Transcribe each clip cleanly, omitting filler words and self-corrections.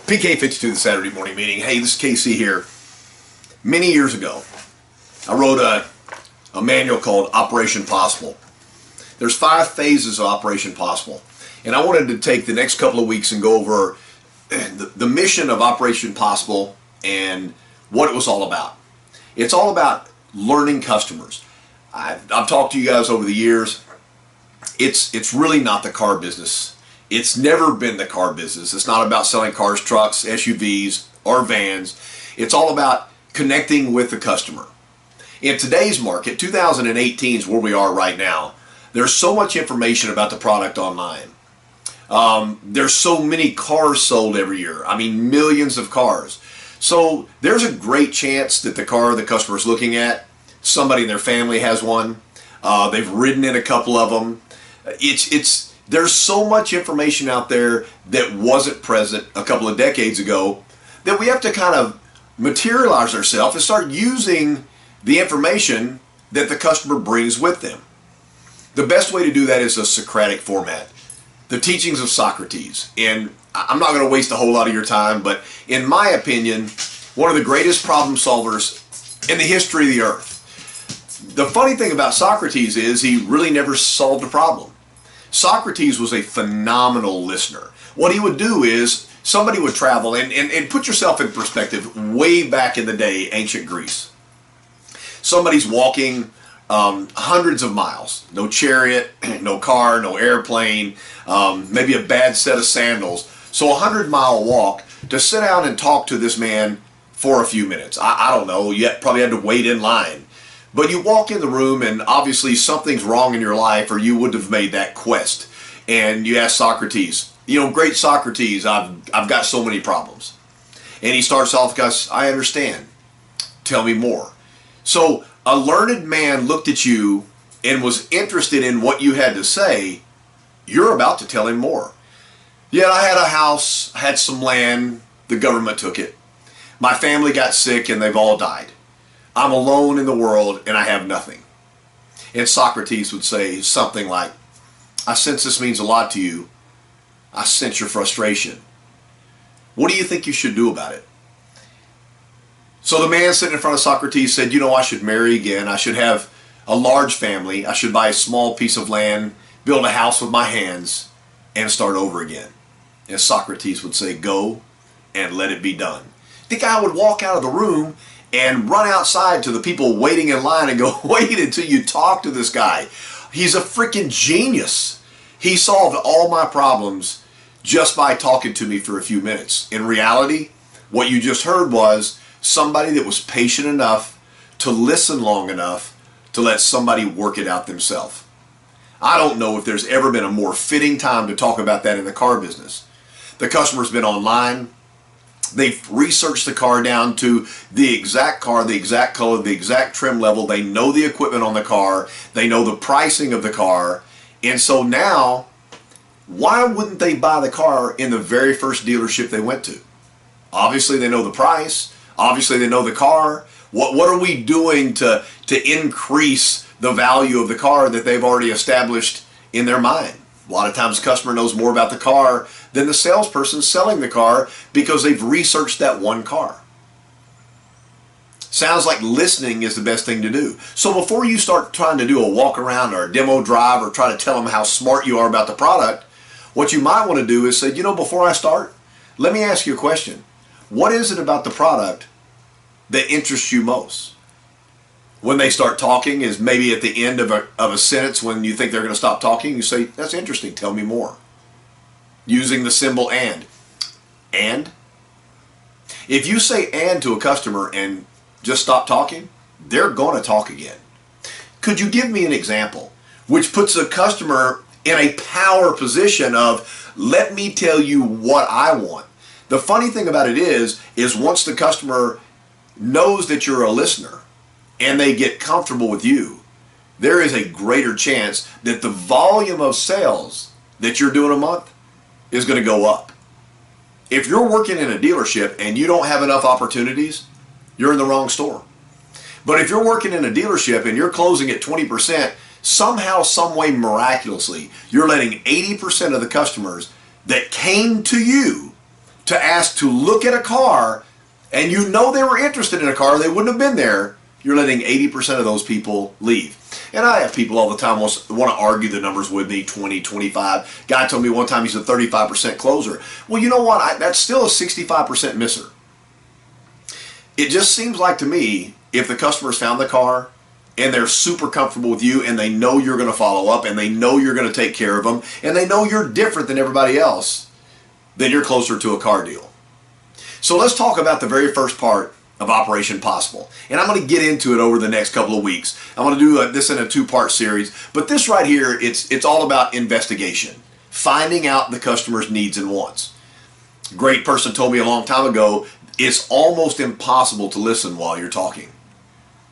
PK52, the Saturday morning meeting. Hey, this is KC here. Many years ago, I wrote a manual called Operation Possible. There's 5 phases of Operation Possible. And I wanted to take the next couple of weeks and go over the mission of Operation Possible and what it was all about. It's all about learning customers. I've talked to you guys over the years. It's really not the car business. It's never been the car business. It's not about selling cars, trucks, SUVs, or vans. It's all about connecting with the customer. In today's market, 2018 is where we are right now. There's so much information about the product online. There's so many cars sold every year. I mean, millions of cars. So there's a great chance that the car the customer is looking at, somebody in their family has one. They've ridden in a couple of them. There's so much information out there that wasn't present a couple of decades ago that we have to kind of materialize ourselves and start using the information that the customer brings with them. The best way to do that is a Socratic format. The teachings of Socrates. And I'm not going to waste a whole lot of your time, but in my opinion, one of the greatest problem solvers in the history of the earth. The funny thing about Socrates is he really never solved a problem. Socrates was a phenomenal listener. What he would do is somebody would travel, and put yourself in perspective, way back in the day, ancient Greece. Somebody's walking hundreds of miles. No chariot, no car, no airplane, maybe a bad set of sandals. So a 100-mile walk to sit down and talk to this man for a few minutes. I don't know, you probably had to wait in line. But you walk in the room and obviously something's wrong in your life or you wouldn't have made that quest. And you ask Socrates, you know, great Socrates, I've got so many problems. And he starts off, guys, I understand. Tell me more. So a learned man looked at you and was interested in what you had to say. You're about to tell him more. Yeah, I had a house, had some land, the government took it. My family got sick and they've all died. I'm alone in the world and I have nothing. And Socrates would say something like, I sense this means a lot to you. I sense your frustration. What do you think you should do about it? So the man sitting in front of Socrates said, you know, I should marry again. I should have a large family. I should buy a small piece of land, build a house with my hands, and start over again. And Socrates would say, go and let it be done. The guy would walk out of the room and run outside to the people waiting in line and go, wait until you talk to this guy. He's a freaking genius. He solved all my problems just by talking to me for a few minutes. In reality, what you just heard was somebody that was patient enough to listen long enough to let somebody work it out themselves. I don't know if there's ever been a more fitting time to talk about that in the car business. The customer's been online. They've researched the car down to the exact car, the exact color, the exact trim level. They know the equipment on the car. They know the pricing of the car. And so now, why wouldn't they buy the car in the very first dealership they went to? Obviously, they know the price. Obviously, they know the car. What are we doing to increase the value of the car that they've already established in their mind? A lot of times the customer knows more about the car than the salesperson selling the car because they've researched that one car. Sounds like listening is the best thing to do. So before you start trying to do a walk around or a demo drive or try to tell them how smart you are about the product, what you might want to do is say, you know, before I start, let me ask you a question. What is it about the product that interests you most? When they start talking is maybe at the end of a sentence when you think they're going to stop talking, you say, that's interesting, tell me more. Using the symbol and. And? If you say and to a customer and just stop talking, they're going to talk again. Could you give me an example which puts the customer in a power position of, let me tell you what I want? The funny thing about it is once the customer knows that you're a listener, and they get comfortable with you, there is a greater chance that the volume of sales that you're doing a month is going to go up. If you're working in a dealership and you don't have enough opportunities, you're in the wrong store. But if you're working in a dealership and you're closing at 20%, somehow, some way, miraculously, you're letting 80% of the customers that came to you to ask to look at a car, and you know they were interested in a car, they wouldn't have been there, you're letting 80% of those people leave. And I have people all the time want to argue the numbers with me, 20, 25. Guy told me one time he's a 35% closer. Well, you know what? That's still a 65% misser. It just seems like to me, if the customer's found the car and they're super comfortable with you and they know you're going to follow up and they know you're going to take care of them and they know you're different than everybody else, then you're closer to a car deal. So let's talk about the very first part of Operation Possible. And I'm going to get into it over the next couple of weeks. I'm going to do this in a two-part series. But this right here, it's all about investigation. Finding out the customer's needs and wants. A great person told me a long time ago, it's almost impossible to listen while you're talking.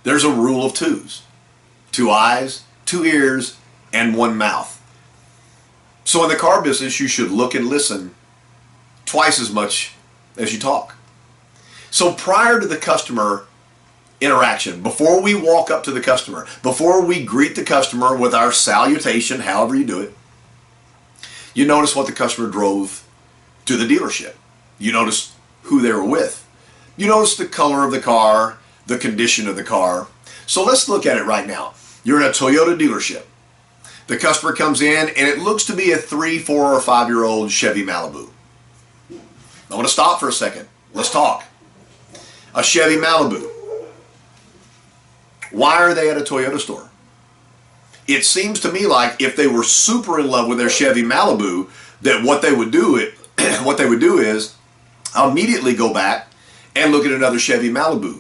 There's a rule of twos. 2 eyes, 2 ears, and 1 mouth. So in the car business, you should look and listen twice as much as you talk. So prior to the customer interaction, before we walk up to the customer, before we greet the customer with our salutation, however you do it, you notice what the customer drove to the dealership. You notice who they were with. You notice the color of the car, the condition of the car. So let's look at it right now. You're in a Toyota dealership. The customer comes in and it looks to be a 3, 4, or 5-year-old Chevy Malibu. I want to stop for a second. Let's talk. A Chevy Malibu. Why are they at a Toyota store? It seems to me like if they were super in love with their Chevy Malibu, that what they would do is immediately go back and look at another Chevy Malibu.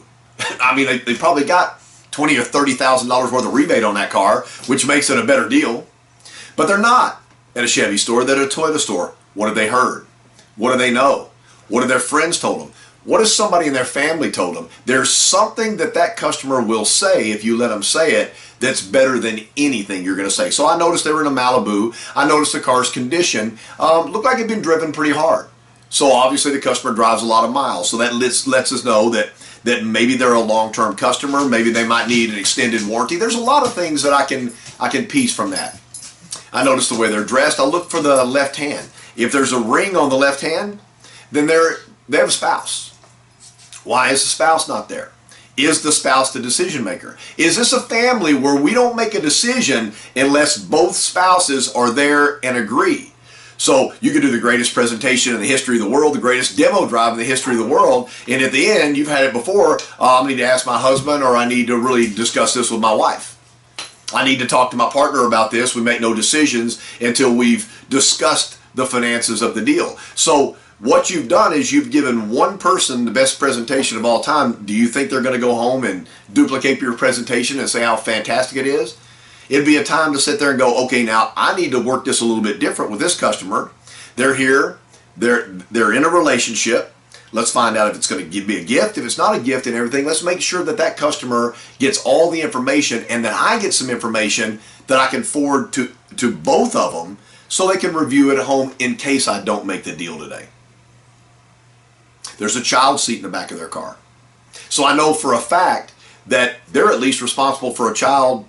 I mean, they probably got $20,000 or $30,000 worth of rebate on that car, which makes it a better deal. But they're not at a Chevy store, they're at a Toyota store. What have they heard? What do they know? What have their friends told them? What has somebody in their family told them? There's something that customer will say, if you let them say it, that's better than anything you're going to say. So I noticed they were in a Malibu. I noticed the car's condition looked like it had been driven pretty hard. So obviously the customer drives a lot of miles. So that lets us know that maybe they're a long-term customer. Maybe they might need an extended warranty. There's a lot of things that I can piece from that. I noticed the way they're dressed. I look for the left hand. If there's a ring on the left hand, then they have a spouse. Why is the spouse not there? Is the spouse the decision maker? Is this a family where we don't make a decision unless both spouses are there and agree? So you could do the greatest presentation in the history of the world, the greatest demo drive in the history of the world, and at the end, you've had it before, I need to ask my husband, or I need to really discuss this with my wife. I need to talk to my partner about this. We make no decisions until we've discussed the finances of the deal. So what you've done is you've given one person the best presentation of all time. Do you think they're going to go home and duplicate your presentation and say how fantastic it is? It'd be a time to sit there and go, okay, now I need to work this a little bit different with this customer. They're here. They're in a relationship. Let's find out if it's going to be a gift. If it's not a gift and everything, let's make sure that customer gets all the information and that I get some information that I can forward to both of them so they can review it at home in case I don't make the deal today. There's a child seat in the back of their car. So I know for a fact that they're at least responsible for a child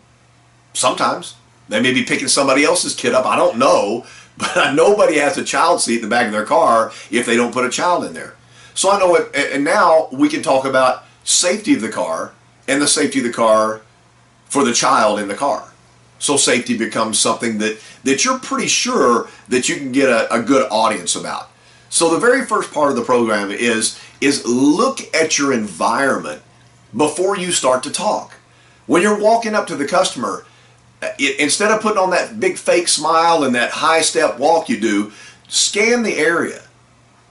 sometimes. They may be picking somebody else's kid up. I don't know. But nobody has a child seat in the back of their car if they don't put a child in there. So I know it, and now we can talk about safety of the car and the safety of the car for the child in the car. So safety becomes something that you're pretty sure that you can get a good audience about. So the very first part of the program is look at your environment before you start to talk. When you're walking up to the customer, instead of putting on that big fake smile and that high step walk you do, scan the area.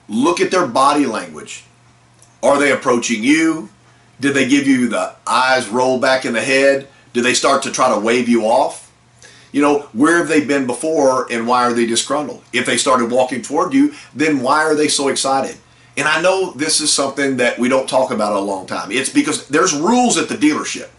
Look at their body language. Are they approaching you? Did they give you the eyes roll back in the head? Did they start to try to wave you off? You know, where have they been before and why are they disgruntled? If they started walking toward you, then why are they so excited? And I know this is something that we don't talk about in a long time. It's because there's rules at the dealership.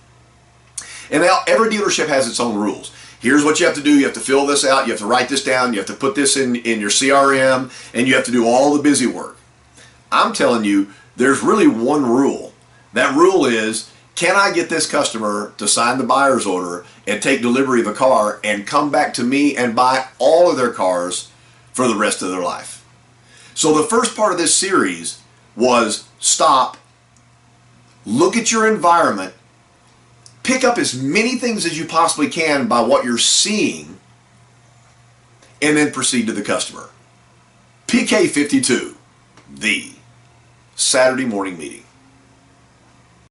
And every dealership has its own rules. Here's what you have to do. You have to fill this out. You have to write this down. You have to put this in your CRM. And you have to do all the busy work. I'm telling you, there's really one rule. That rule is, can I get this customer to sign the buyer's order and take delivery of a car and come back to me and buy all of their cars for the rest of their life? So the first part of this series was stop, look at your environment, pick up as many things as you possibly can by what you're seeing, and then proceed to the customer. PK 52, the Saturday morning meeting.